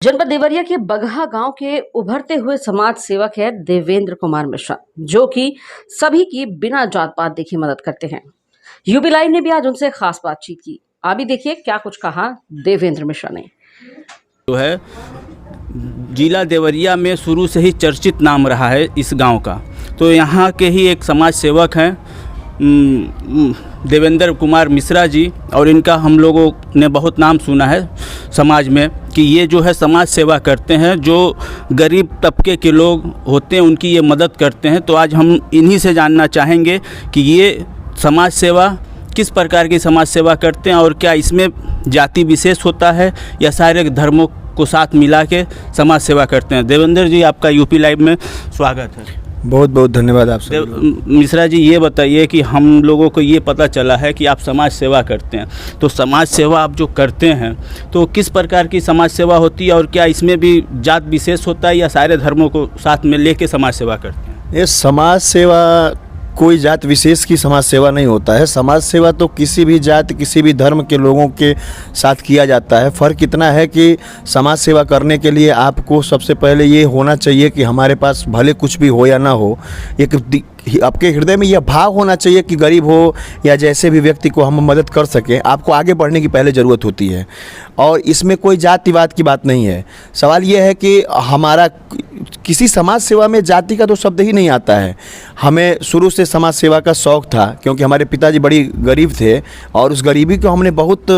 जनपद देवरिया के बगहा गांव के उभरते हुए समाज सेवक है देवेंद्र कुमार मिश्रा, जो कि सभी की बिना जात पात देखे मदद करते हैं। यूपी लाइव ने भी आज उनसे खास बातचीत की। अभी देखिए क्या कुछ कहा देवेंद्र मिश्रा ने। जो है जिला देवरिया में शुरू से ही चर्चित नाम रहा है इस गांव का। तो यहाँ के ही एक समाज सेवक हैं देवेंद्र कुमार मिश्रा जी, और इनका हम लोगों ने बहुत नाम सुना है समाज में कि ये जो है समाज सेवा करते हैं, जो गरीब तबके के लोग होते हैं उनकी ये मदद करते हैं। तो आज हम इन्हीं से जानना चाहेंगे कि ये समाज सेवा किस प्रकार की समाज सेवा करते हैं और क्या इसमें जाति विशेष होता है या सारे धर्मों को साथ मिला के समाज सेवा करते हैं। देवेंद्र जी, आपका यूपी लाइव में स्वागत है। बहुत बहुत धन्यवाद आप सभी। मिश्रा जी, ये बताइए कि हम लोगों को ये पता चला है कि आप समाज सेवा करते हैं, तो समाज सेवा आप जो करते हैं तो किस प्रकार की समाज सेवा होती है और क्या इसमें भी जात विशेष होता है या सारे धर्मों को साथ में लेके समाज सेवा करते हैं? ये समाज सेवा कोई जात विशेष की समाज सेवा नहीं होता है। समाज सेवा तो किसी भी जात किसी भी धर्म के लोगों के साथ किया जाता है। फ़र्क इतना है कि समाज सेवा करने के लिए आपको सबसे पहले ये होना चाहिए कि हमारे पास भले कुछ भी हो या ना हो, एक आपके हृदय में यह भाव होना चाहिए कि गरीब हो या जैसे भी व्यक्ति को हम मदद कर सकें। आपको आगे बढ़ने की पहले ज़रूरत होती है और इसमें कोई जातिवाद की बात नहीं है। सवाल यह है कि हमारा किसी समाज सेवा में जाति का तो शब्द ही नहीं आता है। हमें शुरू से समाज सेवा का शौक़ था क्योंकि हमारे पिताजी बड़ी गरीब थे और उस गरीबी को हमने बहुत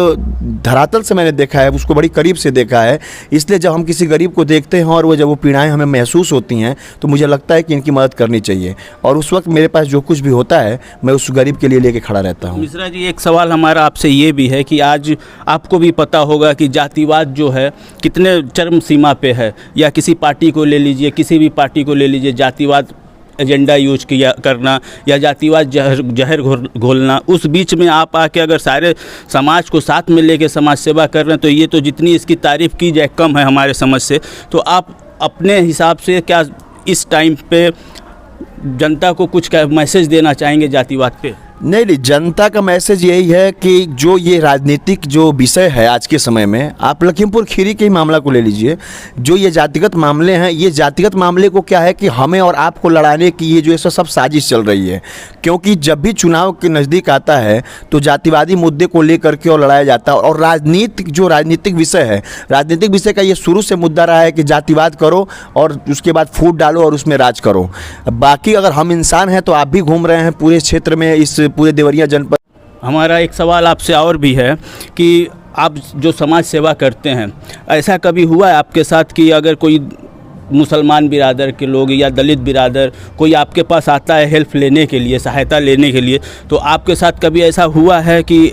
धरातल से मैंने देखा है, उसको बड़ी करीब से देखा है। इसलिए जब हम किसी गरीब को देखते हैं और जब वो पीड़ाएँ हमें महसूस होती हैं तो मुझे लगता है कि इनकी मदद करनी चाहिए और उस वक्त मेरे पास जो कुछ भी होता है मैं उस गरीब के लिए लेके खड़ा रहता हूँ। मिश्रा जी, एक सवाल हमारा आपसे ये भी है कि आज आपको भी पता होगा कि जातिवाद जो है कितने चरम सीमा पे है, या किसी पार्टी को ले लीजिए, किसी भी पार्टी को ले लीजिए, जातिवाद एजेंडा यूज किया करना या जातिवाद जहर घोलना, उस बीच में आप आके अगर सारे समाज को साथ में लेके समाज सेवा कर रहे हैं तो ये तो जितनी इसकी तारीफ़ की जाए कम है हमारे समझ से। तो आप अपने हिसाब से क्या इस टाइम पे जनता को कुछ मैसेज देना चाहेंगे जातिवाद पे? नहीं, जनता का मैसेज यही है कि जो ये राजनीतिक जो विषय है आज के समय में, आप लखीमपुर खीरी के ही मामला को ले लीजिए, जो ये जातिगत मामले हैं, ये जातिगत मामले को क्या है कि हमें और आपको लड़ाने की ये जो है सब साजिश चल रही है। क्योंकि जब भी चुनाव के नज़दीक आता है तो जातिवादी मुद्दे को लेकर के और लड़ाया जाता है और राजनीतिक विषय है, राजनीतिक विषय का ये शुरू से मुद्दा रहा है कि जातिवाद करो और उसके बाद फूट डालो और उसमें राज करो। बाकी अगर हम इंसान हैं तो आप भी घूम रहे हैं पूरे क्षेत्र में, इस पूरे देवरिया जनपद। हमारा एक सवाल आपसे और भी है कि आप जो समाज सेवा करते हैं, ऐसा कभी हुआ है आपके साथ कि अगर कोई मुसलमान बिरादर के लोग या दलित बिरादर कोई आपके पास आता है हेल्प लेने के लिए, सहायता लेने के लिए, तो आपके साथ कभी ऐसा हुआ है कि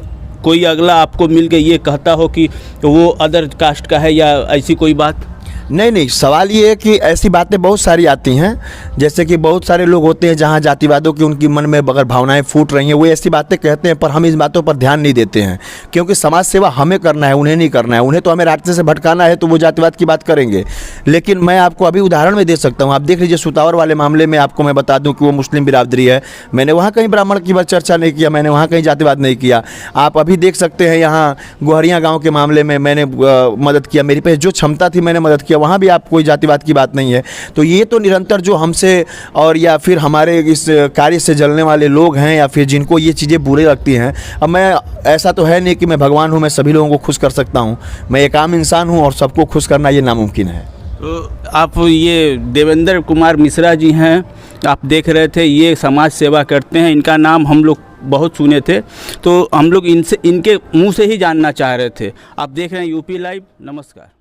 कोई अगला आपको मिल के ये कहता हो कि वो अदर कास्ट का है या ऐसी कोई बात? नहीं, सवाल ये है कि ऐसी बातें बहुत सारी आती हैं, जैसे कि बहुत सारे लोग होते हैं जहां जातिवादों की उनकी मन में अगर भावनाएं फूट रही हैं वो ऐसी बातें कहते हैं, पर हम इस बातों पर ध्यान नहीं देते हैं क्योंकि समाज सेवा हमें करना है, उन्हें नहीं करना है। उन्हें तो हमें रास्ते से भटकाना है तो वो जातिवाद की बात करेंगे। लेकिन मैं आपको अभी उदाहरण में दे सकता हूँ। आप देख लीजिए, सुतावर वाले मामले में आपको मैं बता दूँ कि वो मुस्लिम बिरादरी है। मैंने वहाँ कहीं ब्राह्मण की चर्चा नहीं किया, मैंने वहाँ कहीं जातिवाद नहीं किया। आप अभी देख सकते हैं यहाँ गोहरिया गाँव के मामले में मैंने मदद किया, मेरे पास जो क्षमता थी मैंने मदद किया, वहाँ भी आप कोई जातिवाद की बात नहीं है। तो ये तो निरंतर जो हमसे और या फिर हमारे इस कार्य से जलने वाले लोग हैं या फिर जिनको ये चीज़ें बुरी लगती हैं, अब मैं ऐसा तो है नहीं कि मैं भगवान हूँ, मैं सभी लोगों को खुश कर सकता हूँ। मैं एक आम इंसान हूँ और सबको खुश करना ये नामुमकिन है। तो आप ये देवेंद्र कुमार मिश्रा जी हैं, आप देख रहे थे, ये समाज सेवा करते हैं। इनका नाम हम लोग बहुत सुने थे, तो हम लोग इनके मुंह से ही जानना चाह रहे थे। आप देख रहे हैं यूपी लाइव। नमस्कार।